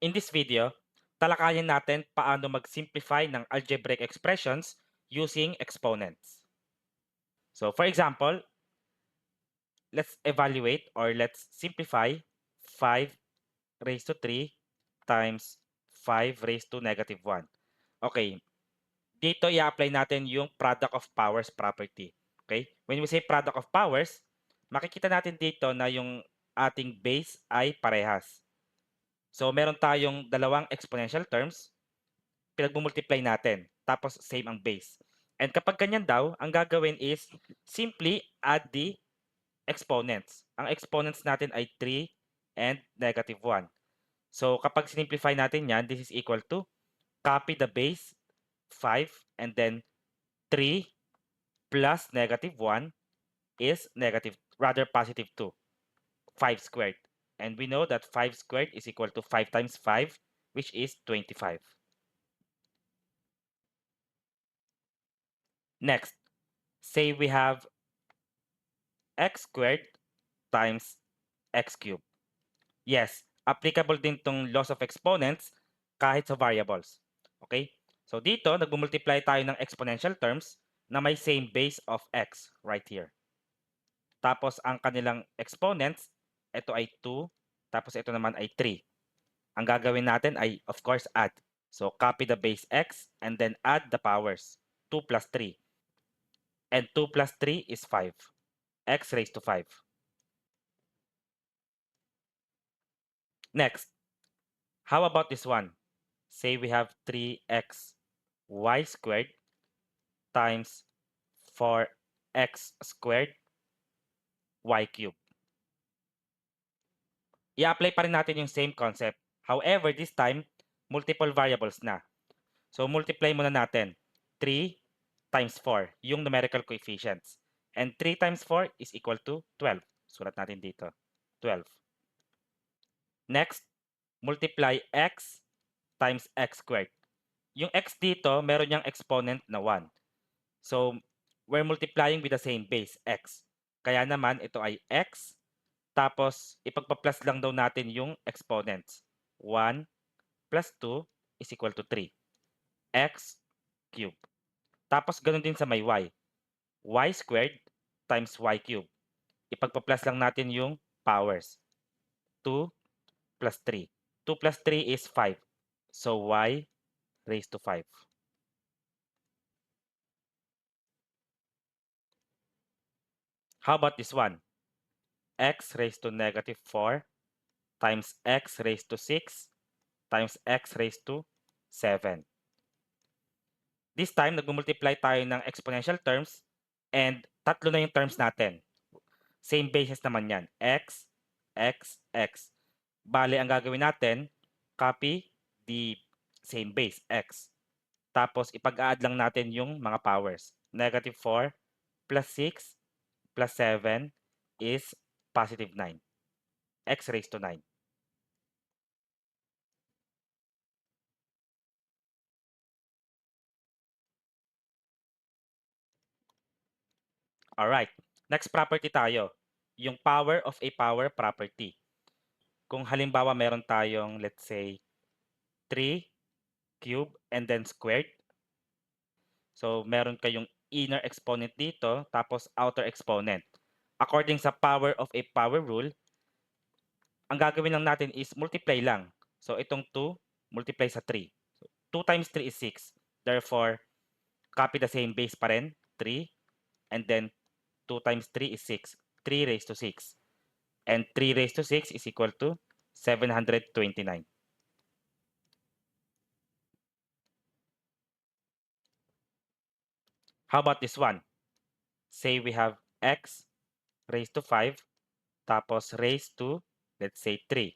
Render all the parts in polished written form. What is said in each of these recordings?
In this video, talakayin natin paano mag-simplify ng algebraic expressions using exponents. So for example, let's evaluate or let's simplify 5 raised to 3 times 5 raised to negative 1. Okay, dito i-apply natin yung product of powers property. Okay? When we say product of powers, makikita natin dito na yung ating base ay parehas. So meron tayong dalawang exponential terms, pinagmumultiply natin, tapos same ang base. And kapag ganyan daw, ang gagawin is simply add the exponents. Ang exponents natin ay 3 and negative 1. So kapag simplify natin yan, this is equal to copy the base 5 and then 3 plus negative 1 is positive 2, 5 squared. And we know that 5 squared is equal to 5 times 5, which is 25. Next, say we have x squared times x cubed. Yes, applicable din tong laws of exponents kahit sa variables. Okay? So dito, nagmumultiply tayo ng exponential terms na may same base of x right here. Tapos ang kanilang exponents, ito ay 2, tapos ito naman ay 3. Ang gagawin natin ay, of course, add. So copy the base x and then add the powers. 2 plus 3. And 2 plus 3 is 5. X raised to 5. Next, how about this one? Say we have 3x y squared times 4x squared y cubed. I-apply pa rin natin yung same concept. However, this time, multiple variables na. So, multiply muna natin. 3 times 4, yung numerical coefficients. And 3 times 4 is equal to 12. Sulat natin dito. 12. Next, multiply x times x squared. Yung x dito, meron niyang exponent na 1. So, we're multiplying with the same base, x. Kaya naman, ito ay x. Tapos, ipagpa-plus lang daw natin yung exponents. 1 plus 2 is equal to 3. X cubed. Tapos, ganun din sa may y. Y squared times y cubed. Ipagpa-plus lang natin yung powers. 2 plus 3. 2 plus 3 is 5. So, y raised to 5. How about this one? X raised to negative 4 times x raised to 6 times x raised to 7. This time, nag-multiply tayo ng exponential terms and tatlo na yung terms natin. Same basis naman yan. X, X, X. Bale, ang gagawin natin, copy the same base, X. Tapos, ipag-add lang natin yung mga powers. Negative 4 plus 6 plus 7 is positive 9. X raised to 9. Alright. Next property tayo. Yung power of a power property. Kung halimbawa meron tayong, let's say, 3 cube and then squared. So, meron kayong inner exponent dito, tapos outer exponent. According sa power of a power rule, ang gagawin lang natin is multiply lang. So, itong 2, multiply sa 3. So, 2 times 3 is 6. Therefore, copy the same base pa rin, 3. And then, 2 times 3 is 6. 3 raised to 6. And 3 raised to 6 is equal to 729. How about this one? Say we have x raised to 5, tapos raised to, let's say, 3.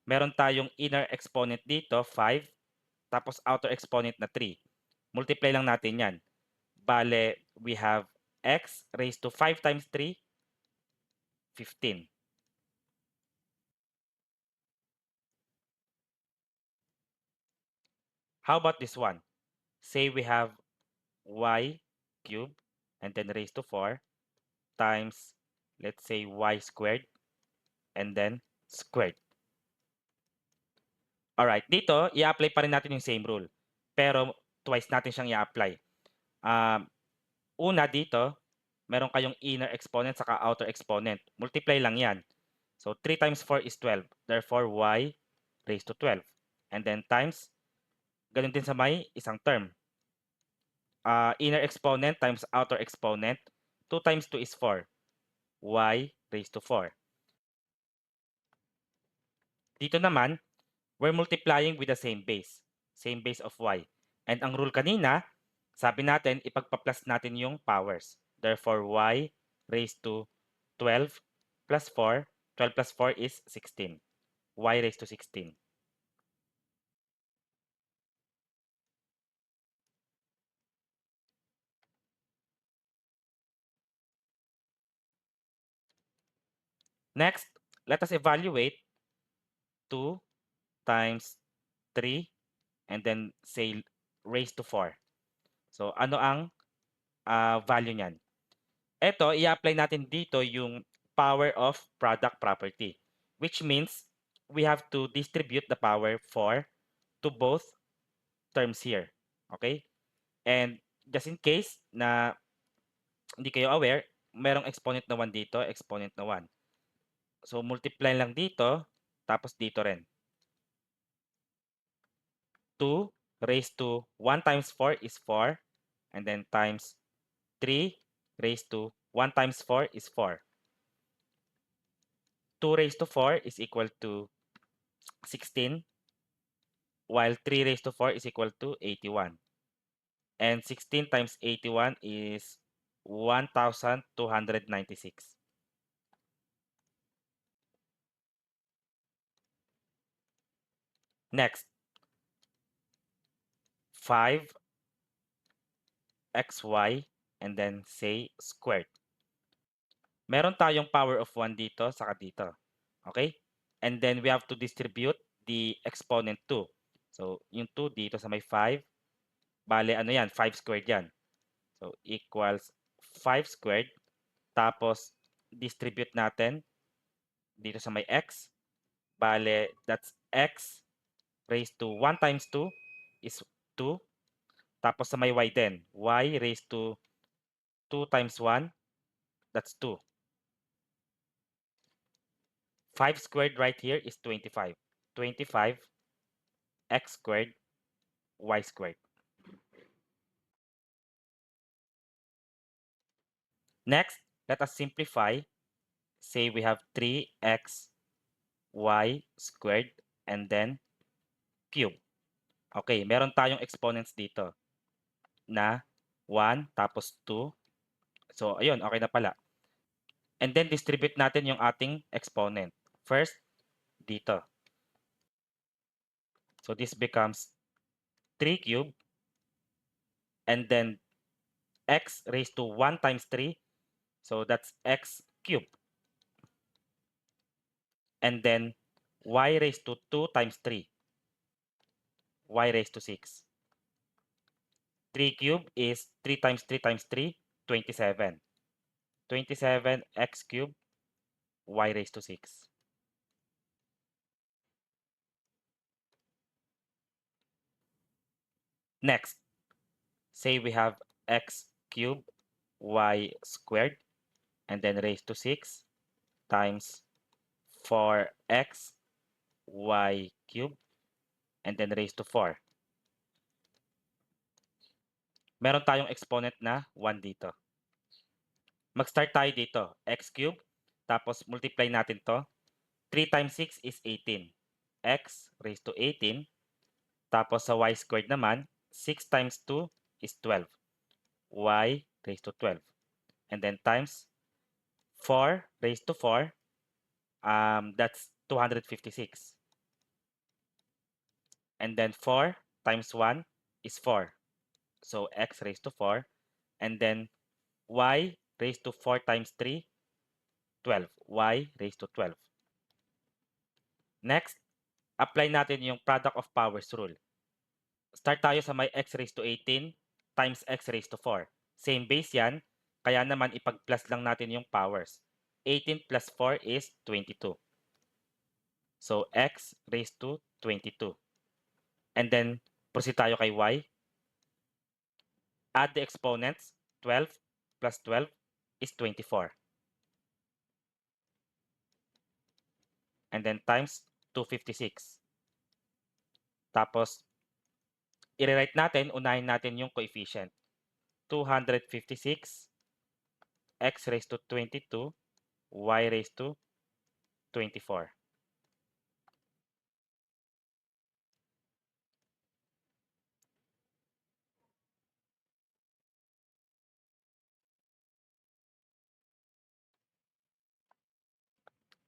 Meron tayong inner exponent dito, 5, tapos outer exponent na 3. Multiply lang natin yan. Bale, we have x raised to 5 times 3, 15. How about this one? Say we have y cubed and then raised to 4 times, let's say, y squared and then squared. Alright, dito i-a-apply pa rin natin yung same rule, pero twice natin siyang i-a-apply. Una dito, meron kayong inner exponent saka outer exponent. Multiply lang 'yan. So 3 times 4 is 12. Therefore, y raised to 12. And then times, gano'n din sa may isang term. Inner exponent times outer exponent. 2 times 2 is 4. Y raised to 4. Dito naman, we're multiplying with the same base. Same base of y. And ang rule kanina, sabi natin, ipagpa-plus natin yung powers. Therefore, y raised to 12 plus 4. 12 plus 4 is 16. Y raised to 16. Next, let us evaluate 2 times 3 and then say raised to 4. So, ano ang value niyan? Ito, i-apply natin dito yung power of product property, which means we have to distribute the power 4 to both terms here. Okay? And just in case na hindi kayo aware, merong exponent na 1 dito, exponent na 1. So, multiply lang dito, tapos dito rin. 2 raised to 1 times 4 is 4, and then times 3 raised to 1 times 4 is 4. 2 raised to 4 is equal to 16, while 3 raised to 4 is equal to 81. And 16 times 81 is 1,296. Next, 5 xy and then say squared. Meron tayong power of 1 dito saka dito. Okay? And then we have to distribute the exponent 2. So, yung 2 dito sa may 5, bale ano yan, 5 squared yan. So, equals 5 squared. Tapos, distribute natin dito sa may x. Bale, that's x raised to 1 times 2 is 2. Tapos sa may y din, y raised to 2 times 1, that's 2. 5 squared right here is 25. 25 x squared y squared. Next, let us simplify. Say we have 3x y squared and then cube. Okay, meron tayong exponents dito na 1 tapos 2. So, ayun, okay na pala. And then distribute natin yung ating exponent. First, dito. So, this becomes 3 cube and then x raised to 1 times 3. So, that's x cube. And then y raised to 2 times 3. Y raised to 6. 3 cube is 3 times 3 times 3, 27. 27 x cube y raised to 6. Next, say we have x cube y squared and then raised to 6 times 4x y cube and then raised to 4. Meron tayong exponent na 1 dito. Mag-start tayo dito. X cube. Tapos multiply natin to. 3 times 6 is 18. X raised to 18. Tapos sa y squared naman, 6 times 2 is 12. Y raised to 12. And then times 4 raised to 4. That's 256. And then 4 times 1 is 4. So x raised to 4. And then y raised to 4 times 3, 12. Y raised to 12. Next, apply natin yung product of powers rule. Start tayo sa may x raised to 18 times x raised to 4. Same base yan, kaya naman ipag-plus lang natin yung powers. 18 plus 4 is 22. So, x raised to 22. And then, proceed tayo kay y. Add the exponents. 12 plus 12 is 24. And then times 256. Tapos, i-rewrite natin, unahin natin yung coefficient. 256, x raised to 22, y raised to 24.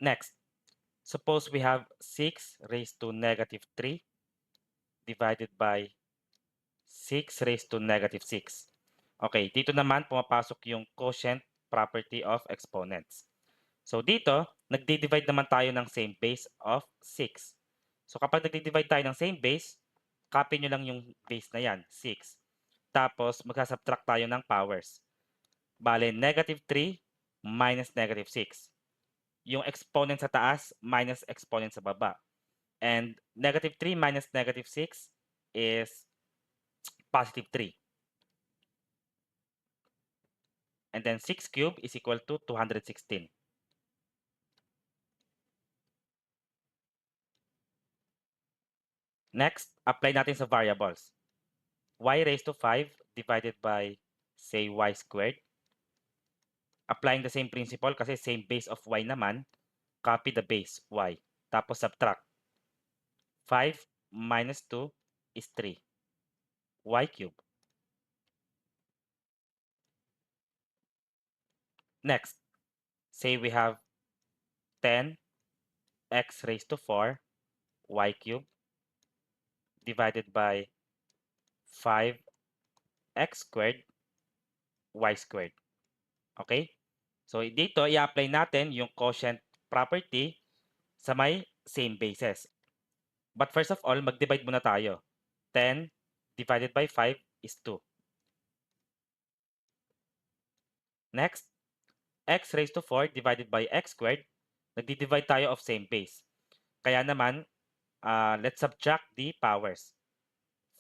Next, suppose we have 6 raised to negative 3 divided by 6 raised to negative 6. Okay, dito naman pumapasok yung quotient property of exponents. So dito, nagdi-divide naman tayo ng same base of 6. So kapag nagdi-divide tayo ng same base, copy nyo lang yung base na yan, 6. Tapos magsasubtract tayo ng powers. Bale, negative 3 minus negative 6. Yung exponent sa taas minus exponent sa baba. And negative 3 minus negative 6 is positive 3. And then 6 cubed is equal to 216. Next, apply natin sa variables. Y raised to 5 divided by, say, y squared. Applying the same principle kasi same base of y naman, copy the base, y. Tapos subtract. 5 minus 2 is 3. Y cubed. Next, say we have 10 x raised to 4 y cubed divided by 5 x squared y squared. Okay? So dito, i-apply natin yung quotient property sa may same bases. But first of all, mag-divide muna tayo. 10 divided by 5 is 2. Next, x raised to 4 divided by x squared, nagdi-divide tayo of same base. Kaya naman, let's subtract the powers.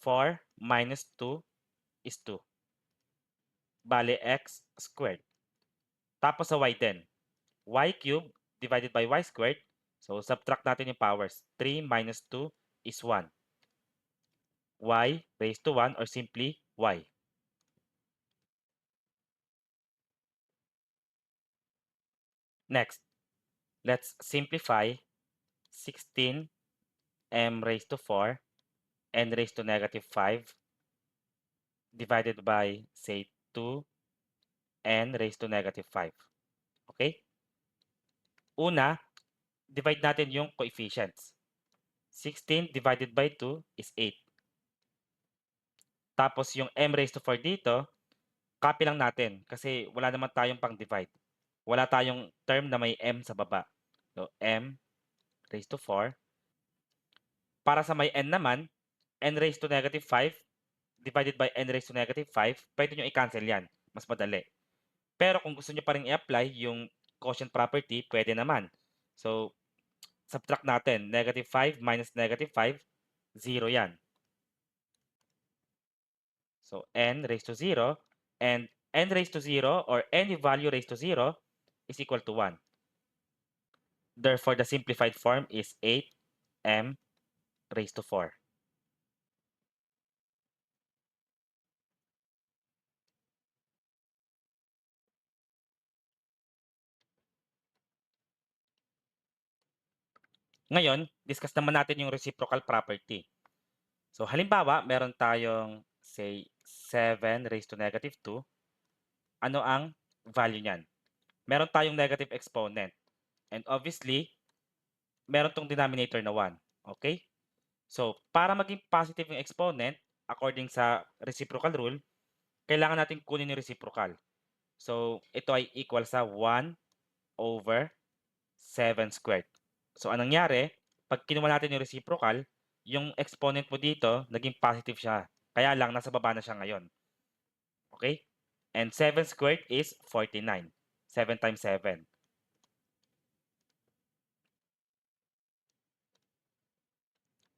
4 minus 2 is 2. Bale, x squared. Tapos sa y din. Y cubed divided by y squared. So, subtract natin yung powers. 3 minus 2 is 1. Y raised to 1 or simply y. Next, let's simplify 16 m raised to 4 n raised to negative 5 divided by, say, 2 n raised to negative 5. Okay? Una, divide natin yung coefficients. 16 divided by 2 is 8. Tapos yung m raised to 4 dito, copy lang natin kasi wala naman tayong pang-divide. Wala tayong term na may m sa baba. So, m raised to 4. Para sa may n naman, n raised to negative 5 divided by n raised to negative 5, pwede nyo i-cancel yan. Mas madali. Pero kung gusto nyo pa rin i-apply yung quotient property, pwede naman. So, subtract natin. Negative 5 minus negative 5, 0 yan. So, n raised to 0. And n raised to 0 or any value raised to 0 is equal to 1. Therefore, the simplified form is 8m raised to 4. Ngayon, discuss naman natin yung reciprocal property. So, halimbawa, meron tayong, say, 7 raised to negative 2. Ano ang value niyan? Meron tayong negative exponent. And obviously, meron tong denominator na 1. Okay? So, para maging positive yung exponent, according sa reciprocal rule, kailangan natin kunin yung reciprocal. So, ito ay equal sa 1 over 7 squared. So, anong nangyari? Pag kinuha natin yung reciprocal, yung exponent mo dito, naging positive siya. Kaya lang, nasa baba na siya ngayon. Okay? And 7 squared is 49. 7 times 7.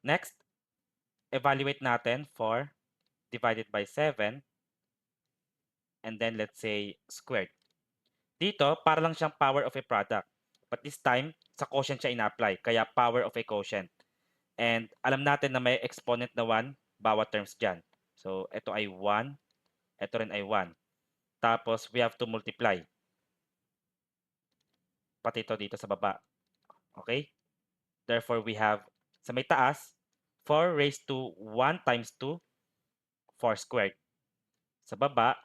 Next, evaluate natin 4 divided by 7, and then let's say squared. Dito, para lang siyang power of a product. But this time, sa quotient siya ina-apply, kaya power of a quotient. And alam natin na may exponent na 1 bawat terms dyan. So, ito ay 1, ito rin ay 1. Tapos, we have to multiply. Pati ito dito sa baba. Okay? Therefore, we have, sa may taas, 4 raised to 1 times 2, 4 squared. Sa baba,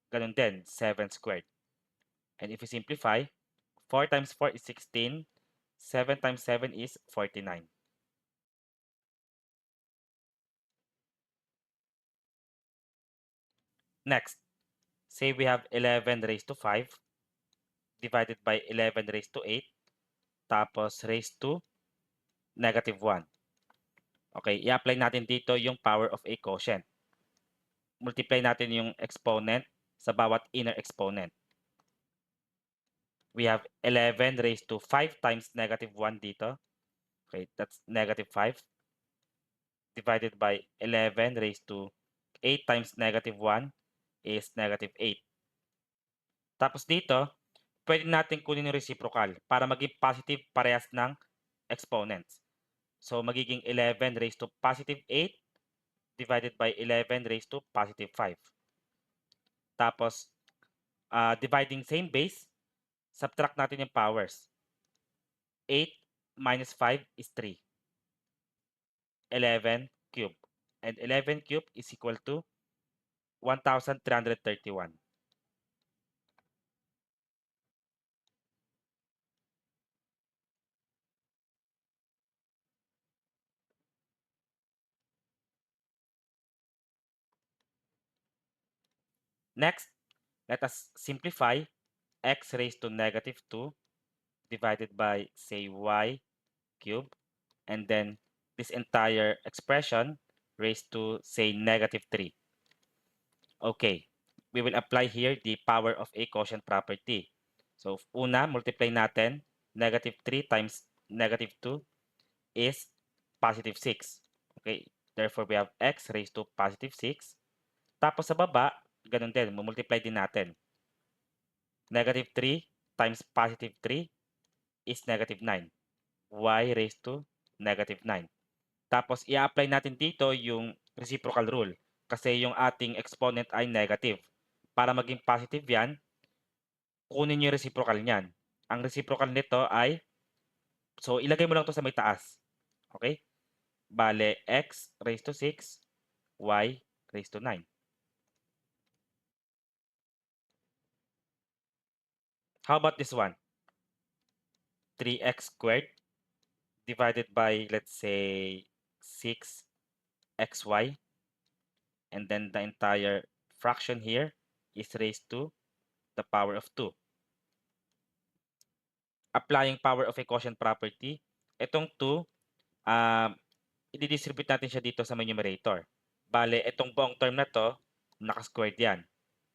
ganun din, 7 squared. And if we simplify, 4 times 4 is 16, 7 times 7 is 49. Next, say we have 11 raised to 5 divided by 11 raised to 8, tapos raised to negative 1. Okay, i-apply natin dito yung power of a quotient. Multiply natin yung exponent sa bawat inner exponent. We have 11 raised to 5 times negative 1 dito. Okay, that's negative 5 divided by 11 raised to 8 times negative 1 is negative 8. Tapos dito, pwede natin kunin yung reciprocal para maging positive parehas ng exponents. So, magiging 11 raised to positive 8 divided by 11 raised to positive 5. Tapos, dividing same base, subtract natin yung powers. 8 minus 5 is 3. 11 cube. And 11 cube is equal to 1,331. Next, let us simplify x raised to negative 2 divided by, say, y cube. And then this entire expression raised to, say, negative 3. Okay, we will apply here the power of a quotient property. So, una, multiply natin. Negative 3 times negative 2 is positive 6. Okay, therefore we have x raised to positive 6. Tapos sa baba, ganun din, multiply din natin. Negative 3 times positive 3 is negative 9. Y raised to negative 9. Tapos i-apply natin dito yung reciprocal rule kasi yung ating exponent ay negative. Para maging positive yan, kunin yung reciprocal niyan. Ang reciprocal nito ay, so ilagay mo lang to sa may taas. Okay? Bale, x raised to 6, y raised to 9. How about this one? 3x squared divided by, let's say, 6xy. And then the entire fraction here is raised to the power of 2. Applying power of a quotient property, itong 2, i-distribute natin siya dito sa may numerator. Bale, itong buong term na to, naka-squared yan.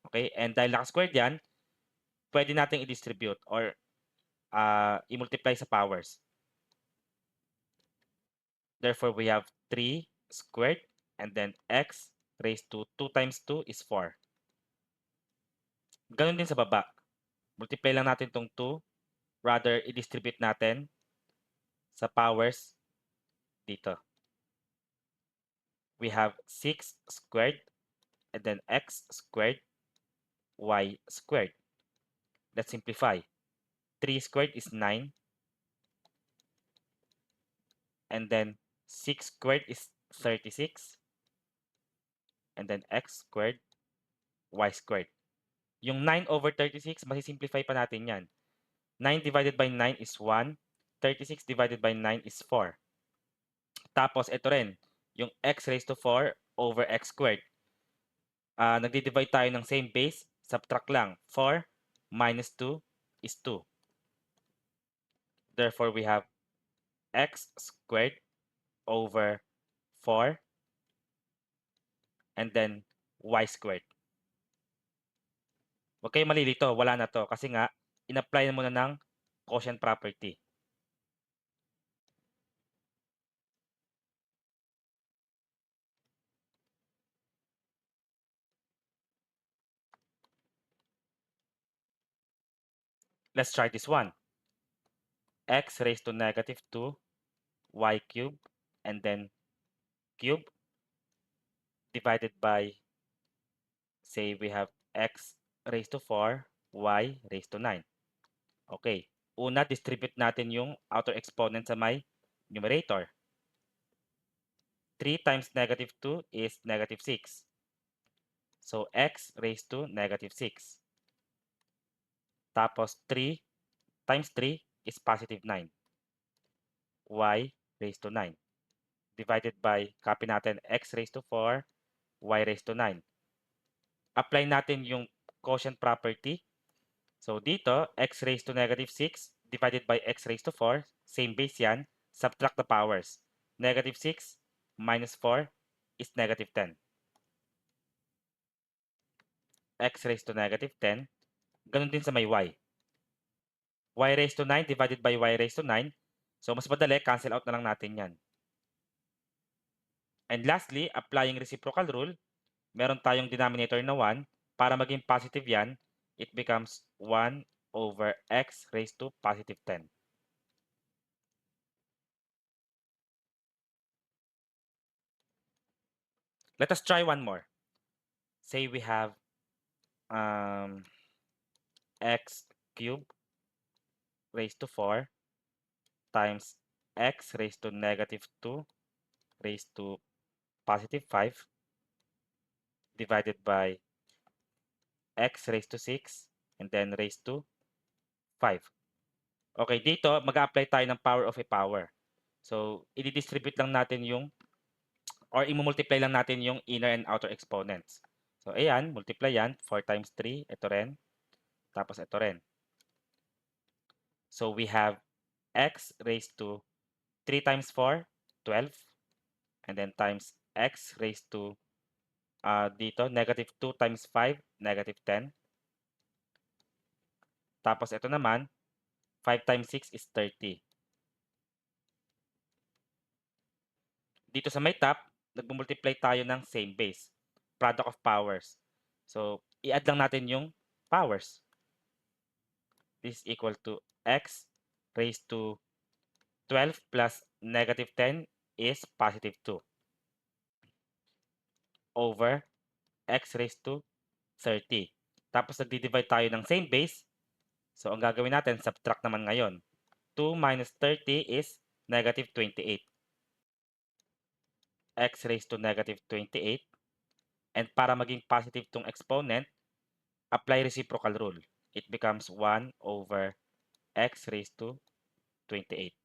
Okay? And dahil naka-squared yan, pwede natin i-distribute or i-multiply sa powers. Therefore, we have 3 squared and then x raised to 2 times 2 is 4. Ganun din sa baba. Multiply lang natin itong 2. Rather, i-distribute natin sa powers dito. We have 6 squared and then x squared, y squared. Let's simplify. 3 squared is 9. And then 6 squared is 36. And then x squared, y squared. Yung 9 over 36, masisimplify pa natin yan. 9 divided by 9 is 1. 36 divided by 9 is 4. Tapos, ito rin. Yung x raised to 4 over x squared. Nagdi-divide tayo ng same base. Subtract lang. 4 minus 2 is 2. Therefore, we have x squared over 4 and then y squared. Huwag kayong malilito. Wala na to. Kasi nga, in-apply mo na ng quotient property. Let's try this one. X raised to negative 2 y cube and then cube divided by, say we have x raised to 4, y raised to 9. Okay. Una, distribute natin yung outer exponent sa may numerator. 3 times negative 2 is negative 6. So, x raised to negative 6. Tapos, 3 times 3 is positive 9. Y raised to 9. Divided by, copy natin, x raised to 4, y raised to 9. Apply natin yung quotient property. So, dito, x raised to negative 6 divided by x raised to 4, same base yan, subtract the powers. Negative 6 minus 4 is negative 10. X raised to negative 10. Ganun din sa may y. Y raised to 9 divided by y raised to 9. So, mas madali, cancel out na lang natin yan. And lastly, applying reciprocal rule, meron tayong denominator na 1. Para maging positive yan, it becomes 1 over x raised to positive 10. Let us try one more. Say we have x cubed raised to 4 times x raised to negative 2 raised to positive 5 divided by x raised to 6 and then raised to 5. Okay, dito mag-a-apply tayo ng power of a power. So, i-distribute lang natin yung or i-multiply lang natin yung inner and outer exponents. So, ayan, multiply yan. 4 times 3, ito rin. Tapos ito rin. So, we have x raised to 3 times 4, 12. And then times x raised to, dito, negative 2 times 5, negative 10. Tapos ito naman, 5 times 6 is 30. Dito sa may top, nag-multiply tayo ng same base. Product of powers. So, i-add lang natin yung powers. This is equal to x raised to 12 plus negative 10 is positive 2 over x raised to 30. Tapos nagdi-divide tayo ng same base. So, ang gagawin natin, subtract naman ngayon. 2 minus 30 is negative 28. X raised to negative 28. And para maging positive tong exponent, apply reciprocal rule. It becomes 1 over x raised to 28.